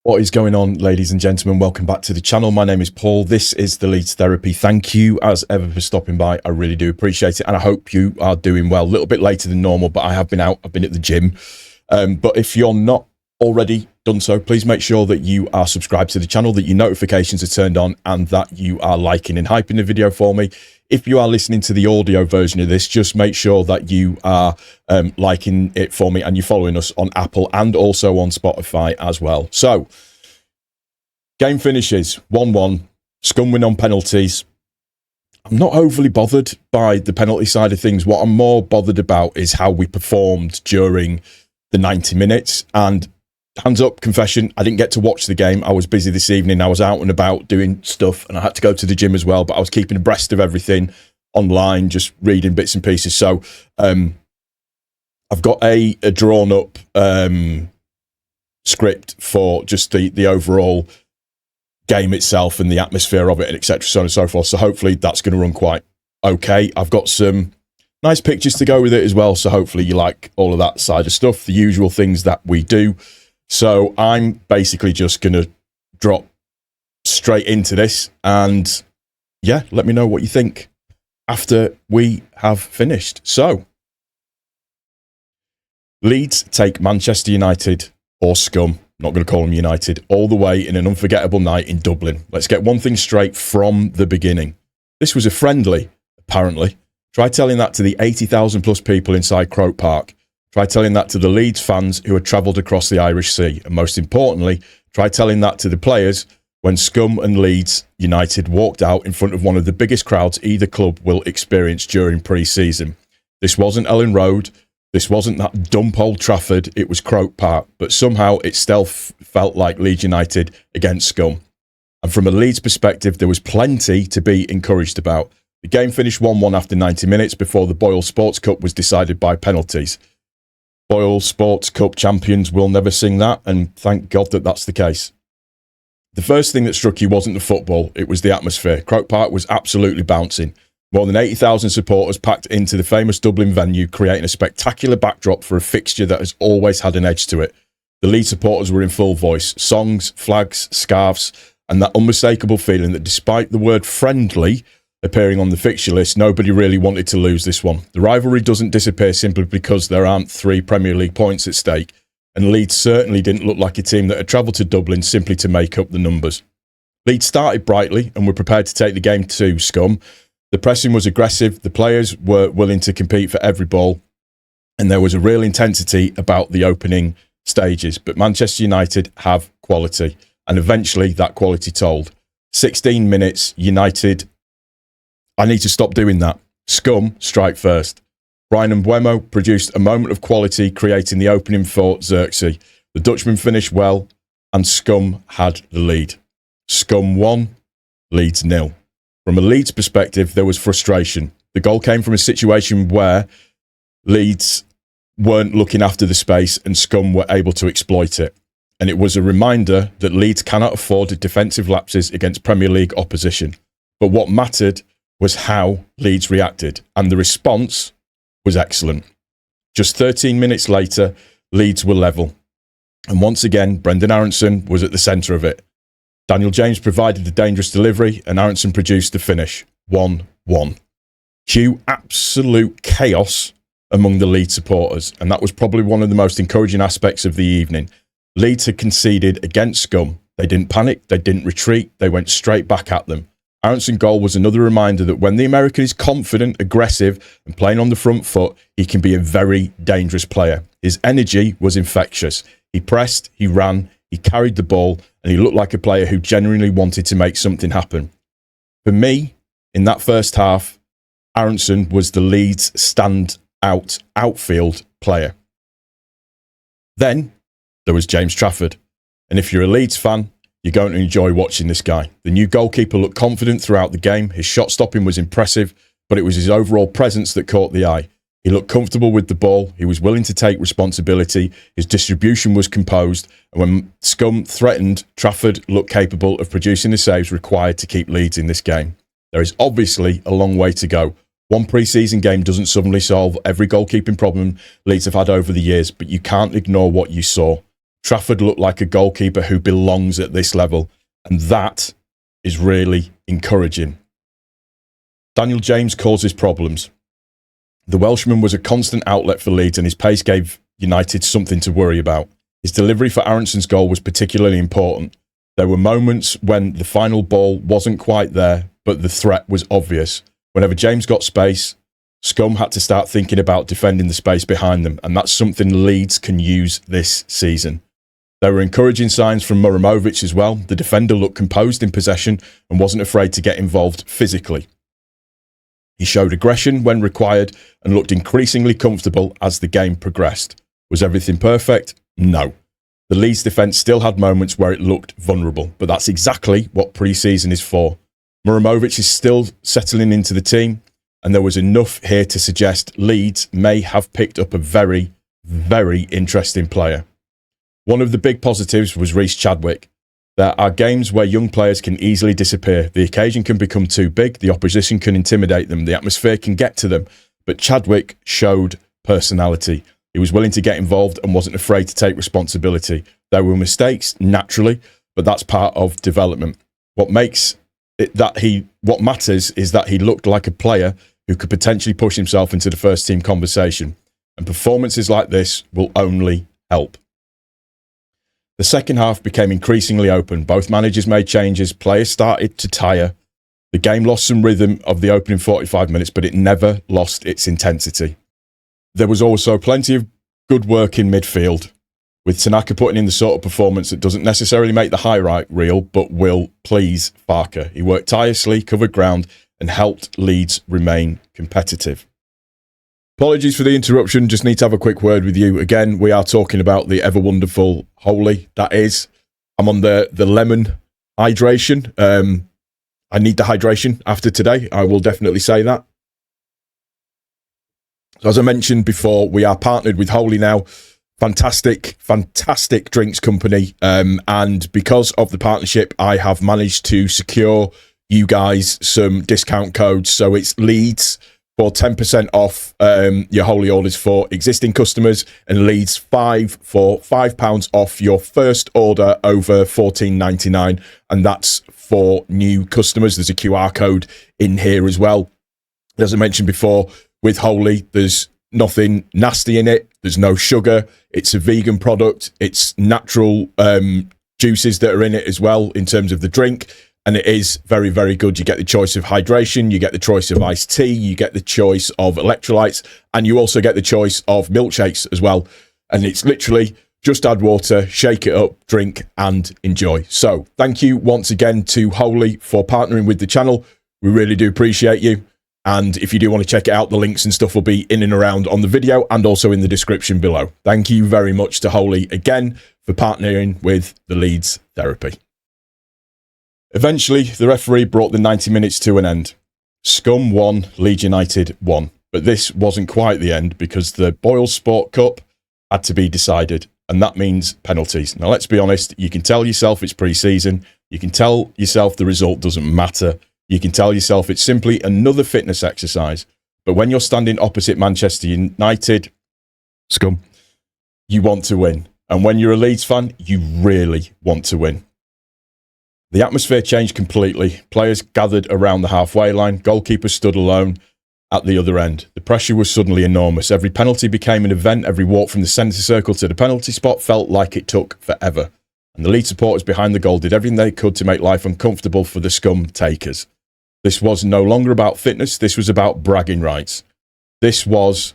What is going on, ladies and gentlemen? Welcome back to the channel. My name is Paul. This is the Leeds Therapy. Thank you as ever for stopping by. I really do appreciate it. And I hope you are doing well. A little bit later than normal, but I have been out. I've been at the gym. But if you're not already done so, please make sure that you are subscribed to the channel, that your notifications are turned on, and that you are liking and hyping the video for me. If you are listening to the audio version of this, just make sure that you are liking it for me and you're following us on Apple and also on Spotify as well. So, game finishes 1-1, Scum win on penalties. I'm not overly bothered by the penalty side of things. What I'm more bothered about is how we performed during the 90 minutes. And hands up, confession, I didn't get to watch the game. I was busy this evening. I was out and about doing stuff and I had to go to the gym as well, but I was keeping abreast of everything online, just reading bits and pieces. So I've got a drawn up script for just the overall game itself and the atmosphere of it, and etc., so on and so forth. So hopefully that's going to run quite okay. I've got some nice pictures to go with it as well, so hopefully you like all of that side of stuff, the usual things that we do. So I'm basically just going to drop straight into this, and yeah, let me know what you think after we have finished. So, Leeds take Manchester United, or Scum, not going to call them United, all the way in an unforgettable night in Dublin. Let's get one thing straight from the beginning. This was a friendly, apparently. Try telling that to the 80,000 plus people inside Croke Park. Try telling that to the Leeds fans who had travelled across the Irish Sea. And most importantly, try telling that to the players when Scum and Leeds United walked out in front of one of the biggest crowds either club will experience during pre-season. This wasn't Ellen Road. This wasn't that dump Old Trafford. It was Croke Park. But somehow it still felt like Leeds United against Scum. And from a Leeds perspective, there was plenty to be encouraged about. The game finished 1-1 after 90 minutes before the Boyle Sports Cup was decided by penalties. Boyle Sports Cup champions will never sing that, and thank God that that's the case. The first thing that struck you wasn't the football, it was the atmosphere. Croke Park was absolutely bouncing. More than 80,000 supporters packed into the famous Dublin venue, creating a spectacular backdrop for a fixture that has always had an edge to it. The Leeds supporters were in full voice. Songs, flags, scarves, and that unmistakable feeling that despite the word friendly appearing on the fixture list, nobody really wanted to lose this one. The rivalry doesn't disappear simply because there aren't 3 Premier League points at stake, and Leeds certainly didn't look like a team that had travelled to Dublin simply to make up the numbers. Leeds started brightly and were prepared to take the game to Scum. The pressing was aggressive, the players were willing to compete for every ball, and there was a real intensity about the opening stages. But Manchester United have quality, and eventually that quality told. 16 minutes, United... I need to stop doing that. Scum strike first. Brian Mbeumo produced a moment of quality, creating the opening for Xerxes. The Dutchman finished well, and Scum had the lead. Scum 1, Leeds 0. From a Leeds perspective, there was frustration. The goal came from a situation where Leeds weren't looking after the space and Scum were able to exploit it. And it was a reminder that Leeds cannot afford defensive lapses against Premier League opposition. But what mattered was how Leeds reacted, and the response was excellent. Just 13 minutes later, Leeds were level. And once again, Brendan Aronson was at the centre of it. Daniel James provided the dangerous delivery, and Aronson produced the finish, 1-1. Cue absolute chaos among the Leeds supporters, and that was probably one of the most encouraging aspects of the evening. Leeds had conceded against Scum. They didn't panic, they didn't retreat, they went straight back at them. Aronson goal was another reminder that when the American is confident, aggressive, and playing on the front foot, he can be a very dangerous player. His energy was infectious. He pressed, he ran, he carried the ball, and he looked like a player who genuinely wanted to make something happen. For me, in that first half, Aronson was the Leeds stand-out outfield player. Then, there was James Trafford. And if you're a Leeds fan, you're going to enjoy watching this guy. The new goalkeeper looked confident throughout the game. His shot stopping was impressive, but it was his overall presence that caught the eye. He looked comfortable with the ball. He was willing to take responsibility. His distribution was composed. And when Scum threatened, Trafford looked capable of producing the saves required to keep Leeds in this game. There is obviously a long way to go. One pre-season game doesn't suddenly solve every goalkeeping problem Leeds have had over the years, but you can't ignore what you saw. Trafford looked like a goalkeeper who belongs at this level, and that is really encouraging. Daniel James causes problems. The Welshman was a constant outlet for Leeds, and his pace gave United something to worry about. His delivery for Aronson's goal was particularly important. There were moments when the final ball wasn't quite there, but the threat was obvious. Whenever James got space, Scum had to start thinking about defending the space behind them, and that's something Leeds can use this season. There were encouraging signs from Muramovic as well. The defender looked composed in possession and wasn't afraid to get involved physically. He showed aggression when required and looked increasingly comfortable as the game progressed. Was everything perfect? No. The Leeds defence still had moments where it looked vulnerable, but that's exactly what pre-season is for. Muramovic is still settling into the team, and there was enough here to suggest Leeds may have picked up a very, very interesting player. One of the big positives was Reece Chadwick. There are games where young players can easily disappear. The occasion can become too big, the opposition can intimidate them, the atmosphere can get to them, but Chadwick showed personality. He was willing to get involved and wasn't afraid to take responsibility. There were mistakes, naturally, but that's part of development. What matters is that he looked like a player who could potentially push himself into the first team conversation, and performances like this will only help. The second half became increasingly open. Both managers made changes. Players started to tire. The game lost some rhythm of the opening 45 minutes, but it never lost its intensity. There was also plenty of good work in midfield, with Tanaka putting in the sort of performance that doesn't necessarily make the highlight reel, but will please Farke. He worked tirelessly, covered ground, and helped Leeds remain competitive. Apologies for the interruption, just need to have a quick word with you. Again, we are talking about the ever-wonderful Holy, that is. I'm on the lemon hydration. I need the hydration after today, I will definitely say that. So as I mentioned before, we are partnered with Holy now. Fantastic, fantastic drinks company. And because of the partnership, I have managed to secure you guys some discount codes. So it's Leeds for 10% off your Holy orders for existing customers, and Leeds 5 for £5 off your first order over $14.99, and that's for new customers. There's a QR code in here as well. As I mentioned before, with Holy, there's nothing nasty in it. There's no sugar. It's a vegan product. It's natural juices that are in it as well in terms of the drink. And it is very, very good. You get the choice of hydration, you get the choice of iced tea, you get the choice of electrolytes, and you also get the choice of milkshakes as well. And it's literally just add water, shake it up, drink, and enjoy. So thank you once again to Holy for partnering with the channel. We really do appreciate you. And if you do want to check it out, the links and stuff will be in and around on the video and also in the description below. Thank you very much to Holy again for partnering with the Leeds Therapy. Eventually, the referee brought the 90 minutes to an end. Scum won, Leeds United won. But this wasn't quite the end because the Boyle Sport Cup had to be decided, and that means penalties. Now, let's be honest, you can tell yourself it's pre-season. You can tell yourself the result doesn't matter. You can tell yourself it's simply another fitness exercise. But when you're standing opposite Manchester United, Scum, you want to win. And when you're a Leeds fan, you really want to win. The atmosphere changed completely. Players gathered around the halfway line. Goalkeepers stood alone at the other end. The pressure was suddenly enormous. Every penalty became an event. Every walk from the centre circle to the penalty spot felt like it took forever. And the Leeds supporters behind the goal did everything they could to make life uncomfortable for the Scum takers. This was no longer about fitness. This was about bragging rights. This was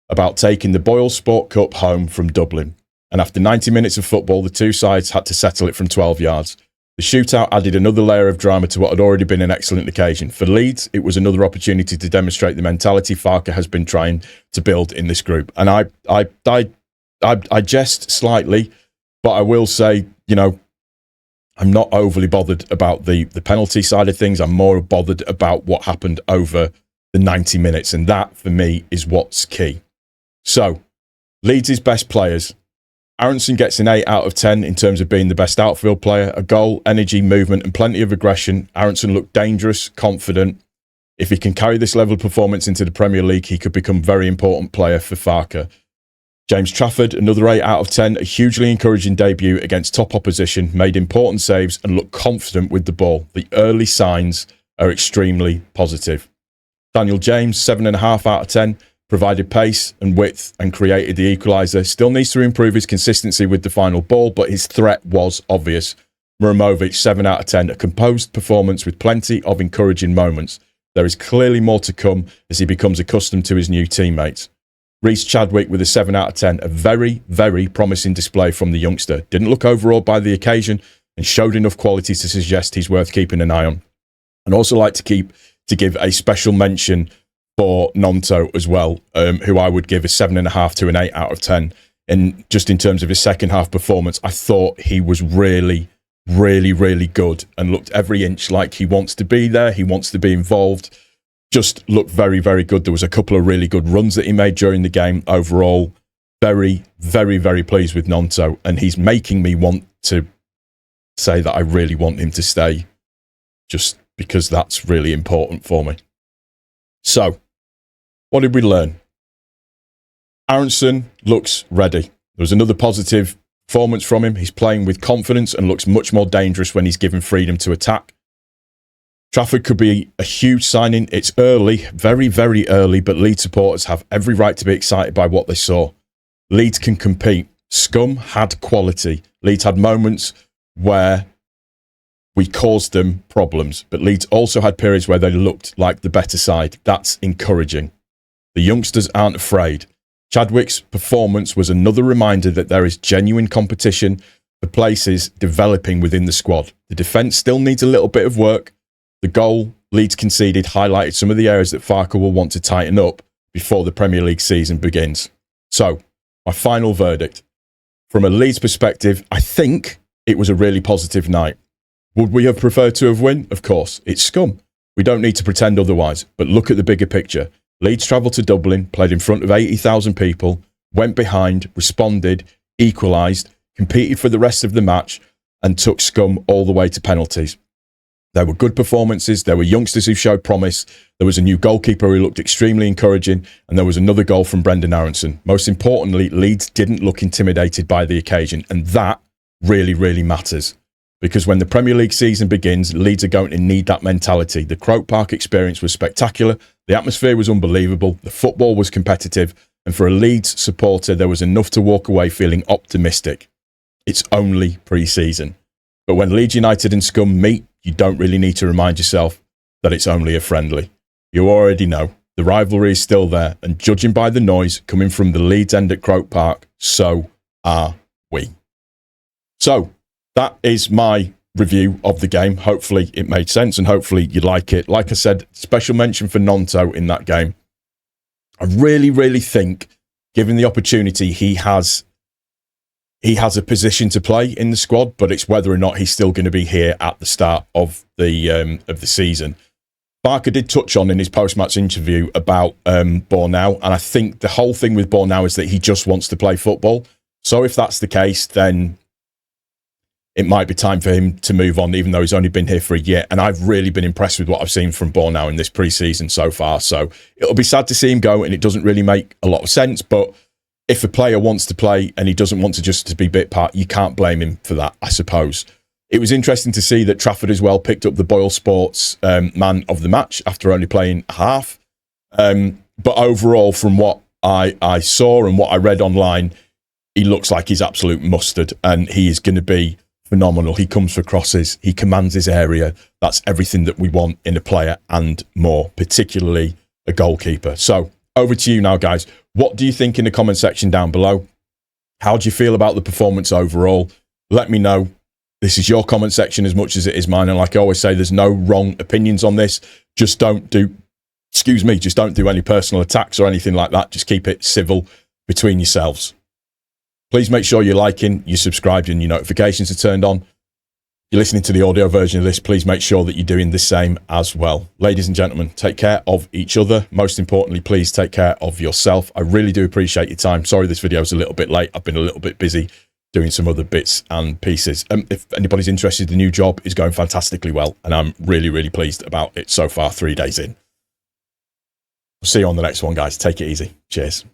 about taking the Boyle Sport Cup home from Dublin. And after 90 minutes of football, the two sides had to settle it from 12 yards. The shootout added another layer of drama to what had already been an excellent occasion. For Leeds, it was another opportunity to demonstrate the mentality Farke has been trying to build in this group. And I jest slightly, but I will say, you know, I'm not overly bothered about the penalty side of things. I'm more bothered about what happened over the 90 minutes. And that, for me, is what's key. So, Leeds' best players. Aronson gets an 8 out of 10 in terms of being the best outfield player. A goal, energy, movement, and plenty of aggression. Aronson looked dangerous, confident. If he can carry this level of performance into the Premier League, he could become a very important player for Farke. James Trafford, another 8 out of 10, a hugely encouraging debut against top opposition, made important saves and looked confident with the ball. The early signs are extremely positive. Daniel James, 7.5 out of 10, provided pace and width and created the equaliser. Still needs to improve his consistency with the final ball, but his threat was obvious. Muramovic, 7 out of 10, a composed performance with plenty of encouraging moments. There is clearly more to come as he becomes accustomed to his new teammates. Reece Chadwick with a 7 out of 10, a very, very promising display from the youngster. Didn't look overawed by the occasion and showed enough quality to suggest he's worth keeping an eye on. And also like to give a special mention for Nonto as well, who I would give a 7.5 to an 8 out of 10. And just in terms of his second half performance, I thought he was really, really good and looked every inch like he wants to be there. He wants to be involved. Just looked very, very good. There was a couple of really good runs that he made during the game. Overall, very, very, very pleased with Nonto. And he's making me want to say that I really want him to stay, just because that's really important for me. So, what did we learn? Aronson looks ready. There was another positive performance from him. He's playing with confidence and looks much more dangerous when he's given freedom to attack. Trafford could be a huge signing. It's early, very, very early, but Leeds supporters have every right to be excited by what they saw. Leeds can compete. Scum had quality. Leeds had moments where we caused them problems, but Leeds also had periods where they looked like the better side. That's encouraging. The youngsters aren't afraid. Chadwick's performance was another reminder that there is genuine competition for places developing within the squad. The defence still needs a little bit of work. The goal Leeds conceded highlighted some of the areas that Farke will want to tighten up before the Premier League season begins. So, my final verdict. From a Leeds perspective, I think it was a really positive night. Would we have preferred to have won? Of course. It's Scum. We don't need to pretend otherwise, but look at the bigger picture. Leeds travelled to Dublin, played in front of 80,000 people, went behind, responded, equalised, competed for the rest of the match, and took Scum all the way to penalties. There were good performances, there were youngsters who showed promise, there was a new goalkeeper who looked extremely encouraging, and there was another goal from Brendan Aronson. Most importantly, Leeds didn't look intimidated by the occasion, and that really, really matters. Because when the Premier League season begins, Leeds are going to need that mentality. The Croke Park experience was spectacular. The atmosphere was unbelievable. The football was competitive. And for a Leeds supporter, there was enough to walk away feeling optimistic. It's only pre-season. But when Leeds United and Scum meet, you don't really need to remind yourself that it's only a friendly. You already know. The rivalry is still there. And judging by the noise coming from the Leeds end at Croke Park, so are we. So, that is my review of the game. Hopefully it made sense and hopefully you like it. Like I said, special mention for Nonto in that game. I really, really think, given the opportunity, he has a position to play in the squad, but it's whether or not he's still going to be here at the start of the season. Barker did touch on in his post-match interview about Bornau, and I think the whole thing with Bornau is that he just wants to play football. So if that's the case, then it might be time for him to move on, even though he's only been here for a year. And I've really been impressed with what I've seen from Bornau in this pre-season so far. So it'll be sad to see him go, and it doesn't really make a lot of sense. But if a player wants to play and he doesn't want to just to be bit part, you can't blame him for that, I suppose. It was interesting to see that Trafford as well picked up the Boyle Sports man of the match after only playing half. But overall, from what I saw and what I read online, he looks like he's absolute mustard, and he is going to be phenomenal. He comes for crosses. He commands his area. That's everything that we want in a player and more, particularly a goalkeeper. So over to you now, guys. What do you think in the comment section down below? How do you feel about the performance overall? Let me know. This is your comment section as much as it is mine. And like I always say, there's no wrong opinions on this. Just don't do any personal attacks or anything like that. Just keep it civil between yourselves. Please make sure you're liking, you're subscribed, and your notifications are turned on. If you're listening to the audio version of this, please make sure that you're doing the same as well. Ladies and gentlemen, take care of each other. Most importantly, please take care of yourself. I really do appreciate your time. Sorry this video is a little bit late. I've been a little bit busy doing some other bits and pieces. If anybody's interested, the new job is going fantastically well, and I'm really, really pleased about it so far, 3 days in. We'll see you on the next one, guys. Take it easy. Cheers.